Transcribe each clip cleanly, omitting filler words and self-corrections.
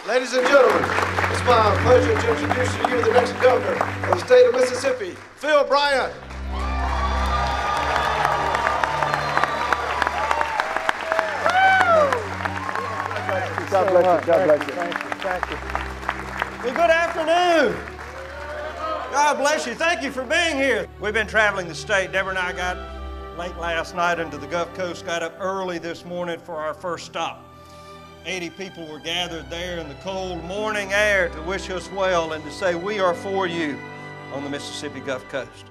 Ladies and gentlemen, it's my pleasure to introduce to you the next governor of the state of Mississippi, Phil Bryant. God bless you. God bless you. Thank you. Well, good afternoon. God bless you. Thank you for being here. We've been traveling the state. Deborah and I got late last night into the Gulf Coast, got up early this morning for our first stop. 80 people were gathered there in the cold morning air to wish us well and to say we are for you on the Mississippi Gulf Coast.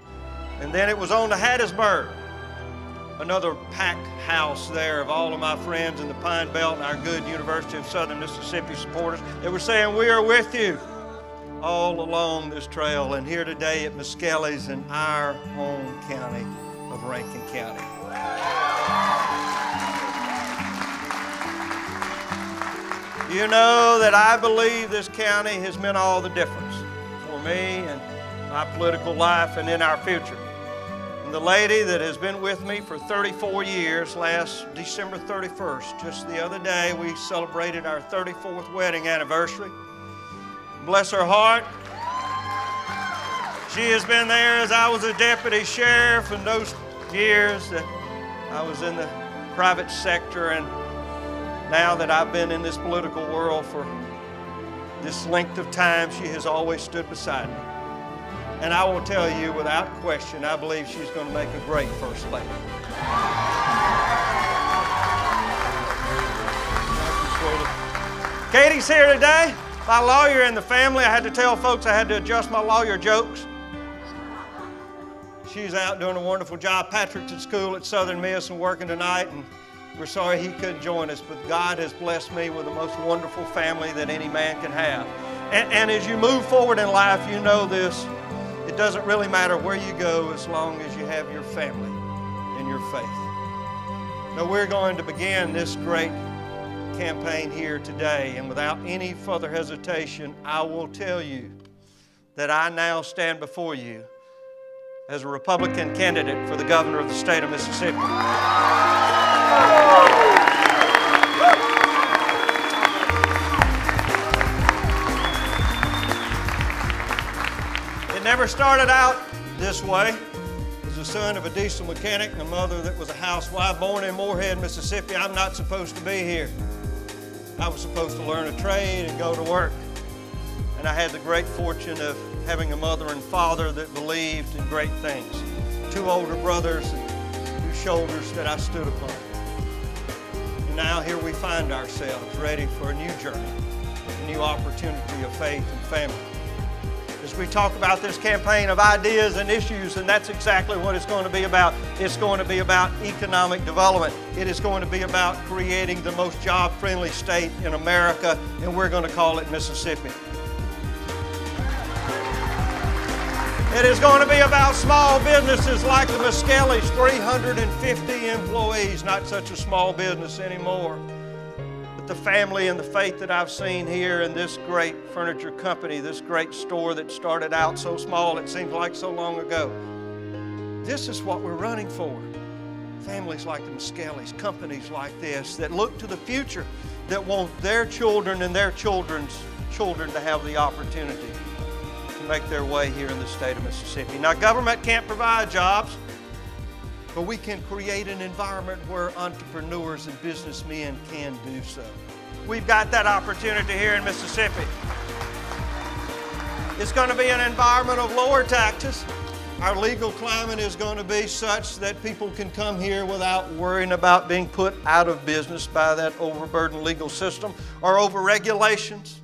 And then it was on to Hattiesburg, another packed house there of all of my friends in the Pine Belt and our good University of Southern Mississippi supporters. They were saying we are with you all along this trail, and here today at Meskelly's in our home county of Rankin County. You know that I believe this county has meant all the difference for me and my political life and in our future. And the lady that has been with me for 34 years, last December 31st, just the other day, we celebrated our 34th wedding anniversary. Bless her heart. She has been there as I was a deputy sheriff in those years that I was in the private sector, and now that I've been in this political world for this length of time, she has always stood beside me. And I will tell you without question, I believe she's going to make a great First Lady. Katie's here today, my lawyer in the family. I had to tell folks I had to adjust my lawyer jokes. She's out doing a wonderful job. Patrick's at school at Southern Miss and working tonight, and we're sorry he couldn't join us, but God has blessed me with the most wonderful family that any man can have. And as you move forward in life, you know this, it doesn't really matter where you go as long as you have your family and your faith. Now we're going to begin this great campaign here today, and without any further hesitation, I will tell you that I now stand before you as a Republican candidate for the governor of the state of Mississippi. It never started out this way. As the son of a diesel mechanic and a mother that was a housewife born in Moorhead, Mississippi, I'm not supposed to be here. I was supposed to learn a trade and go to work. And I had the great fortune of having a mother and father that believed in great things. 2 older brothers whose shoulders that I stood upon. And now here we find ourselves ready for a new journey, a new opportunity of faith and family. As we talk about this campaign of ideas and issues, and that's exactly what it's going to be about. It's going to be about economic development. It is going to be about creating the most job-friendly state in America, and we're going to call it Mississippi. It is going to be about small businesses like the Meskelly's, 350 employees, not such a small business anymore. But the family and the faith that I've seen here in this great furniture company, this great store that started out so small it seems like so long ago. This is what we're running for. Families like the Meskelly's, companies like this that look to the future, that want their children and their children's children to have the opportunity make their way here in the state of Mississippi. Now, government can't provide jobs, but we can create an environment where entrepreneurs and businessmen can do so. We've got that opportunity here in Mississippi. It's going to be an environment of lower taxes. Our legal climate is going to be such that people can come here without worrying about being put out of business by that overburdened legal system or over regulations.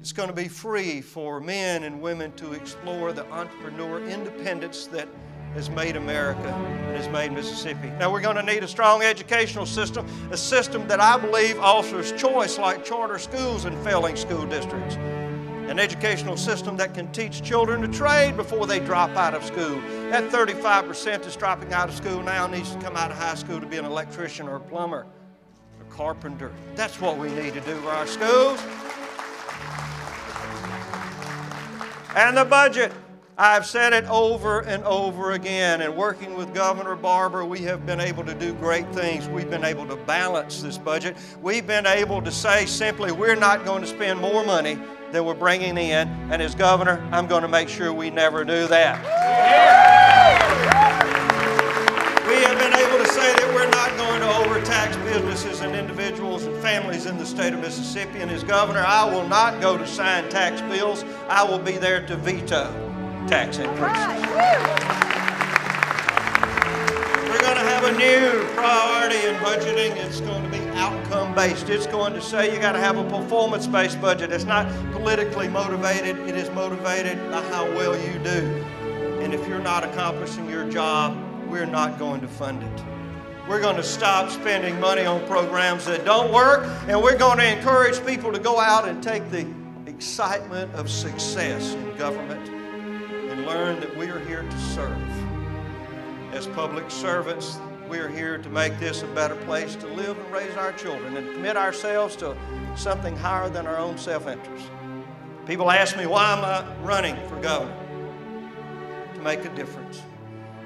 It's going to be free for men and women to explore the entrepreneur independence that has made America and has made Mississippi. Now we're going to need a strong educational system, a system that I believe offers choice like charter schools and failing school districts. An educational system that can teach children to trade before they drop out of school. That 35% that's dropping out of school now needs to come out of high school to be an electrician or a plumber, a carpenter. That's what we need to do for our schools. And the budget. I've said it over and over again, and working with Governor Barbour, we have been able to do great things. We've been able to balance this budget. We've been able to say simply, we're not going to spend more money than we're bringing in, and as governor, I'm going to make sure we never do that. We have been able to say that we're not going to overtax businesses and individuals and families in the state of Mississippi, and as governor, I will not go to sign tax bills. I will be there to veto tax increases. We're going to have a new priority in budgeting. It's going to be outcome-based. It's going to say you got to have a performance-based budget. It's not politically motivated. It is motivated by how well you do. And if you're not accomplishing your job, we're not going to fund it. We're going to stop spending money on programs that don't work, and we're going to encourage people to go out and take the excitement of success in government and learn that we are here to serve. As public servants, we are here to make this a better place to live and raise our children and commit ourselves to something higher than our own self-interest. People ask me, why am I running for governor? To make a difference.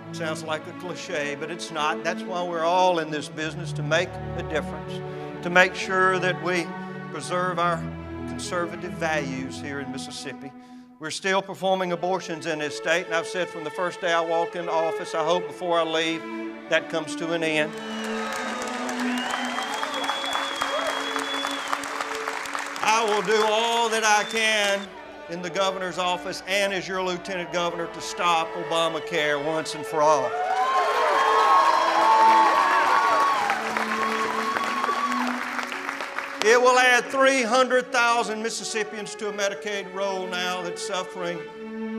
It sounds like a cliche, but it's not. That's why we're all in this business, to make a difference, to make sure that we preserve our conservative values here in Mississippi. We're still performing abortions in this state, and I've said from the first day I walked into office, I hope before I leave, that comes to an end. I will do all that I can in the governor's office and as your lieutenant governor to stop Obamacare once and for all. It will add 300,000 Mississippians to a Medicaid roll now that's suffering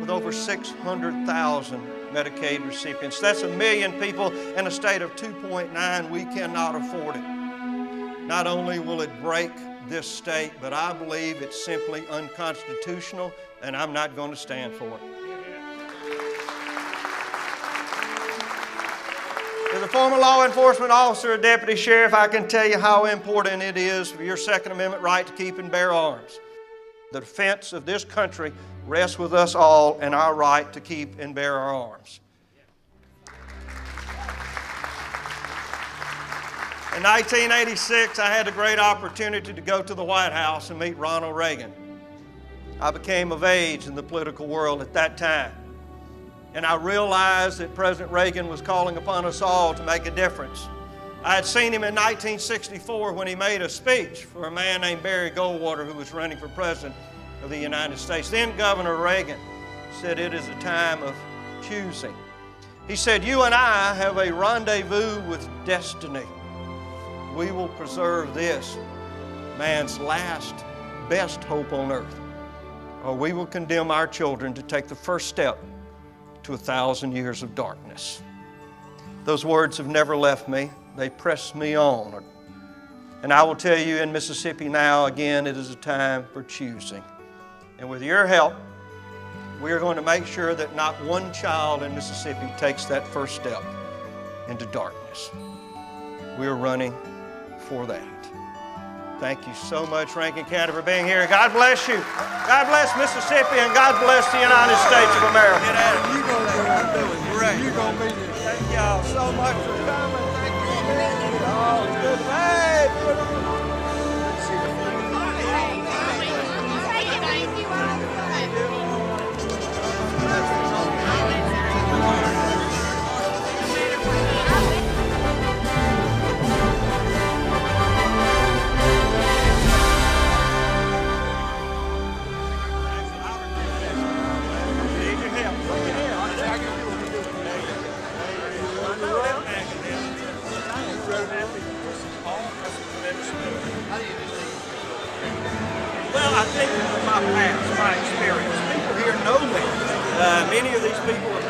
with over 600,000 Medicaid recipients. That's 1 million people in a state of 2.9. We cannot afford it. Not only will it break this state, but I believe it's simply unconstitutional, and I'm not going to stand for it. As a former law enforcement officer, a deputy sheriff, I can tell you how important it is for your Second Amendment right to keep and bear arms. The defense of this country rests with us all and our right to keep and bear our arms. In 1986, I had the great opportunity to go to the White House and meet Ronald Reagan. I became of age in the political world at that time. And I realized that President Reagan was calling upon us all to make a difference. I had seen him in 1964 when he made a speech for a man named Barry Goldwater who was running for President of the United States. Then Governor Reagan said, it is a time of choosing. He said, you and I have a rendezvous with destiny. We will preserve this, man's last, best hope on earth, or we will condemn our children to take the first step to 1,000 years of darkness. Those words have never left me. They press me on. And I will tell you, in Mississippi now, again, it is a time for choosing. And with your help, we are going to make sure that not one child in Mississippi takes that first step into darkness. We are running for that. Thank you so much, Rankin County, for being here. God bless you. God bless Mississippi, and God bless the United States of America. Get at it. You're doing great. You're going to be there. Thank y'all so much for coming. Thank you. Oh, it's good. Hey, Well, I think from my past, my experience, people here know me. Many of these people have